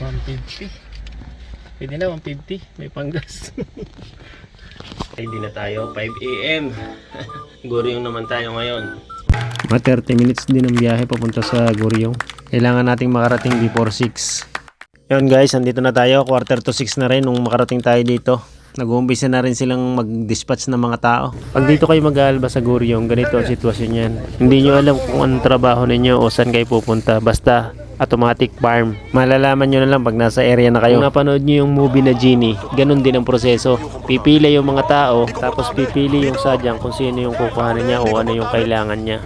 150. Pwede na 150. May panggas. Ready na tayo. 5 AM. Goryong naman tayo ngayon. Mga 30 minutes din ang biyahe papunta sa Goryong. Kailangan nating makarating before 6. Yun guys, andito na tayo. 5:45 na rin nung makarating tayo dito. Nag-uumpisa na rin silang mag-dispatch ng mga tao. Pag dito kayo mag-aalba sa Goryong, ganito ang sitwasyon yan. Hindi nyo alam kung anong trabaho ninyo o saan kayo pupunta. Basta automatic farm. Malalaman nyo na lang pag nasa area na kayo. Kung napanood nyo yung movie na Genie, ganun din ang proseso. Pipili yung mga tao, tapos pipili yung sadyang kung sino yung kukuhanan niya o ano yung kailangan niya.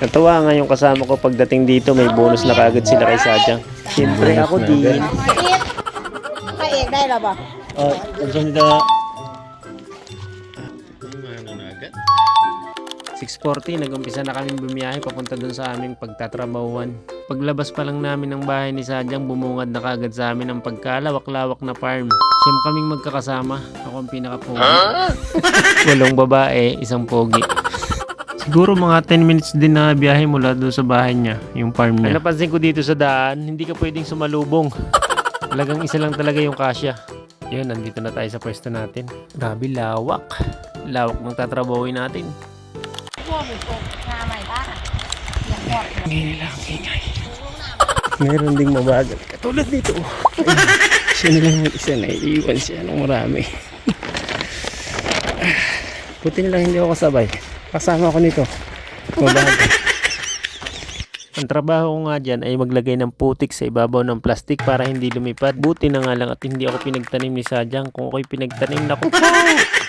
Natuwa nga yung kasama ko pagdating dito, may bonus na kaagad sila kay Sadyang. Siyempre ako din. Kaitได้หรอบ่ Gusto nito. Ano na agad? 6:40, nag-umpisa na kami bumiyahe papunta dun sa aming pagtatrabahuan. Paglabas pa lang namin ng bahay ni Sadyang, bumungad na kaagad sa amin ang pagkalawak-lawak na farm. Siyem kaming magkakasama. Ako ang pinaka-pogi. 8 babae, 1 pogi. Siguro mga 10 minutes din na biyahe mula doon sa bahay niya, yung farm niya. Ang napansin ko dito sa daan, hindi ka pwedeng sumalubong. Talagang isa lang talaga yung kasya. Yun, nandito na tayo sa pwesto natin. Grabe, lawak. Lawak ng tatrabahuin natin. Ngayon lang, ingay. Meron ding mabagal. Katulad dito. Siya nilang mag-isa na iiwan siya ng marami. Buti nila hindi ako kasabay. Kasama ko nito. Mabagal. Ang trabaho ko nga dyan ay maglagay ng putik sa ibabaw ng plastic para hindi lumipad. Buti na nga lang at hindi ako pinagtanim ni Sadyang. Kung ako'y pinagtanim, naku po!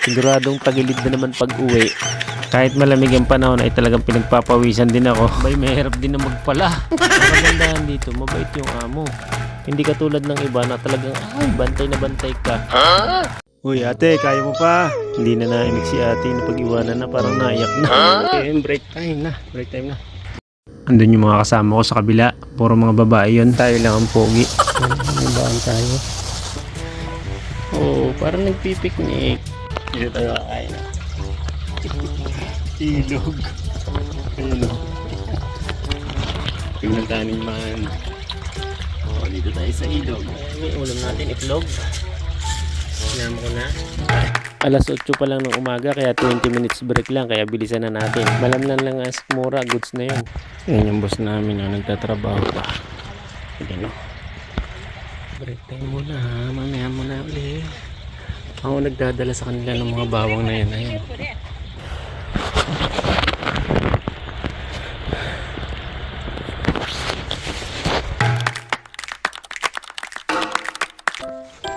Siguradong tagilid na naman pag uwi. Kahit malamig ang panahon ay talagang pinagpapawisan din ako. May mahirap din na magpala. Ang kagandahan dito, mabait yung amo. Hindi katulad ng iba na talagang bantay na bantay ka. Uy ate, kaya mo pa? Hindi na naimik si ate, napag-iwanan na, parang naiyak na. Break time na, break time na. Andun yung mga kasama ko sa kabila, puro mga babae yun. Tayo lang ang pogi. Nandun tayo. Oh, parang nagpipiknik. Dito tayo kakain. Ilog. Ayun o. Tingnan tayo man. Oh, dito tayo sa ilog. May ulam natin, itlog. Sinama ko na. Alas 8 pa lang ng umaga, kaya 20 minutes break lang, kaya bilisan na natin. Malamnan lang as mura, goods na yun. Yan yung boss namin, nagtatrabaho pa. Ayan o. Break time muna, mamaya muna ulit. Ako nagdadala sa kanila ng mga bawang na yan. Ayan.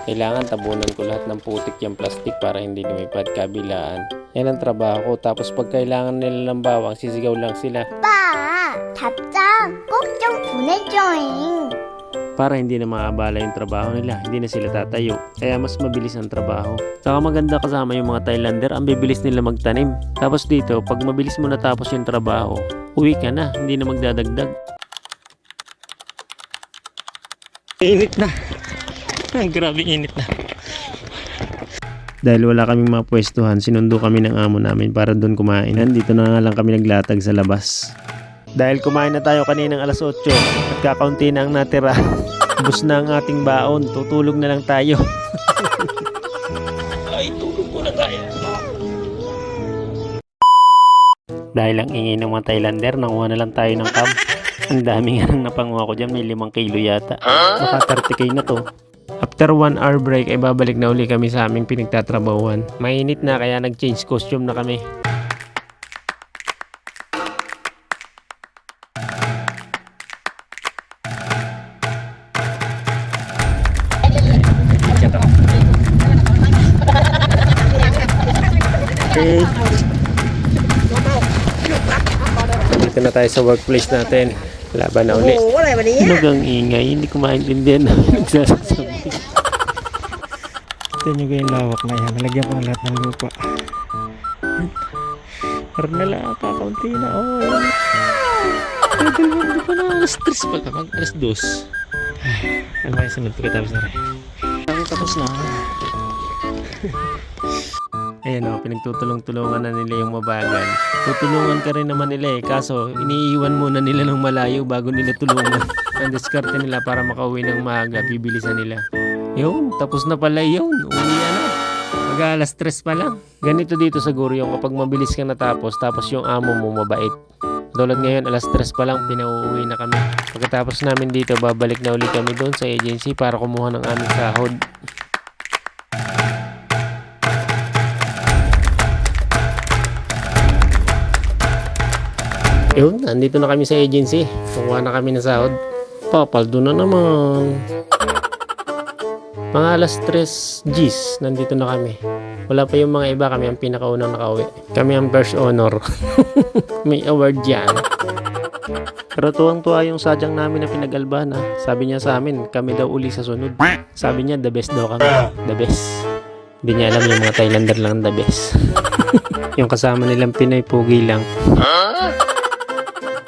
Kailangan tabunan ko lahat ng putik yung plastic para hindi lumipad kabilaan. Yan ang trabaho ko. Tapos pag kailangan nila ng bawang, sisigaw lang sila. Pa, 답장 꼭 좀 보내줘잉. Para hindi na maabala yung trabaho nila, hindi na sila tatayo. Kaya mas mabilis ang trabaho. Saka maganda kasama yung mga Thailander, ang bibilis nila magtanim. Tapos dito, pag mabilis mo natapos yung trabaho, uwi ka na, hindi na magdadagdag. Init na. Grabe init na. Dahil wala kaming mapwestuhan, sinundo kami ng amo namin para doon kumain. Dito na nga lang kami naglatag sa labas. Dahil kumain na tayo kaninang alas 8 at kakaunti na ang natira. Bus na ang ating baon, tutulog na lang tayo. Ay, tulog muna tayo. Dahil ang ingay ng mga Thailander, nanguha na lang tayo ng cam. Ang dami nga nang napanguha ko dyan, may 5 kilo yata. Baka 30k na to. After 1 hour break ay babalik na uli kami sa aming pinagtatrabahuan. Mainit na kaya nag-change costume na kami. Okay. Dito na tayo sa workplace natin. Laban na uli. Nugang ingay, hindi ko maintindihan na nagsasasabi. Ito nyo yung lawak na yan. Nalagyan ko lahat ng lupa. Parang nala, kakaunti na. Oh, hindi ko na stress pala. Mag-alas 2. Ano kaya sunod pagkatapos na rin? Tapos na. Ayan o, pinagtutulong-tulungan na nila yung mabagal. Tutulungan ka rin naman nila eh, kaso iniiwan muna nila ng malayo bago nila tulungan. Ang diskarte nila para makauwi ng maaga, bibilisan nila. Yun, tapos na pala yun. Uwi na. Mag-alas 3 pa lang. Ganito dito sa Goryeo, kapag mabilis ka natapos, tapos yung amo mo mabait. Tulad ngayon, alas 3 pa lang, pinauuwi na kami. Pagkatapos namin dito, babalik na uli kami doon sa agency para kumuha ng aming sahod. Yun, nandito na kami sa agency. Kukuha na kami ng sahod. Papaldo na naman. Mga alas 3 Gs, nandito na kami. Wala pa yung mga iba, kami ang pinakaunang nakauwi. Kami ang first honor. May award yan. Pero tuwang-tuwa yung sadyang namin na pinag-alban ha. Sabi niya sa amin, kami daw uli sa sunod. Sabi niya, the best daw kami. The best. Hindi niya alam yung mga Thailander lang the best. Yung kasama nilang Pinoy, pugi lang.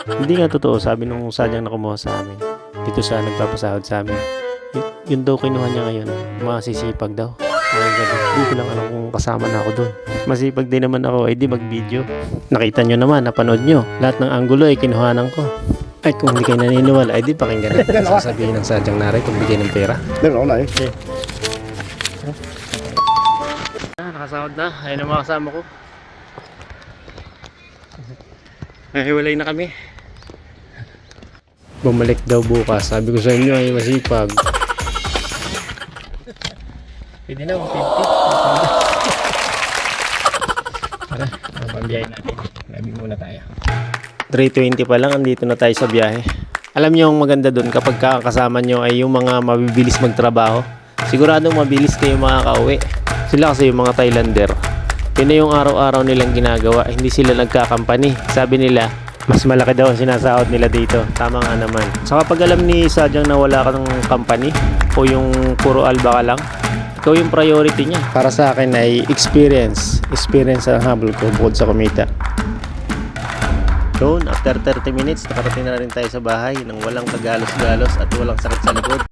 Hindi nga totoo, sabi nung sadyang na kumuha sa amin. Dito sa nagpapasahod sa amin. Yun daw kinuha niya ngayon. Masisipag daw. Hindi ko lang alam kung kasama na ako doon. Masipag din naman ako, di mag-video. Nakita nyo naman, napanood nyo. Lahat ng anggulo ay kinuhanan ko. Ay kung hindi kayo naniniwala, ay di pakinggan natin. Sasabihin ng sadyang naray kung bigay ng pera. Okay. Nakasahod na. Ayun ang mga kasama ko. Nahiwalay na kami. Bumalik daw bukas. Sabi ko sa inyo ay masipag. Pwede na, 150. Tara, pambiyahin natin. Labi muna tayo. 3:20 pa lang, andito na tayo sa biyahe. Alam niyo yung maganda dun kapag kasama nyo ay yung mga mabibilis magtrabaho. Siguradong mabilis kayo makakauwi. Sila kasi yung mga Thailander. Yun na yung araw-araw nilang ginagawa. Hindi sila nagkakampani. Sabi nila, mas malaki daw ang sinasahod nila dito. Tama nga naman. So kapag alam ni Sadyang na wala ka ng company o yung puro alba ka lang, ikaw yung priority niya. Para sa akin ay experience. Experience ang habol ko bukod sa kumita. Doon, after 30 minutes, nakarating na rin tayo sa bahay nang walang kagalos-galos at walang sakit sa likod.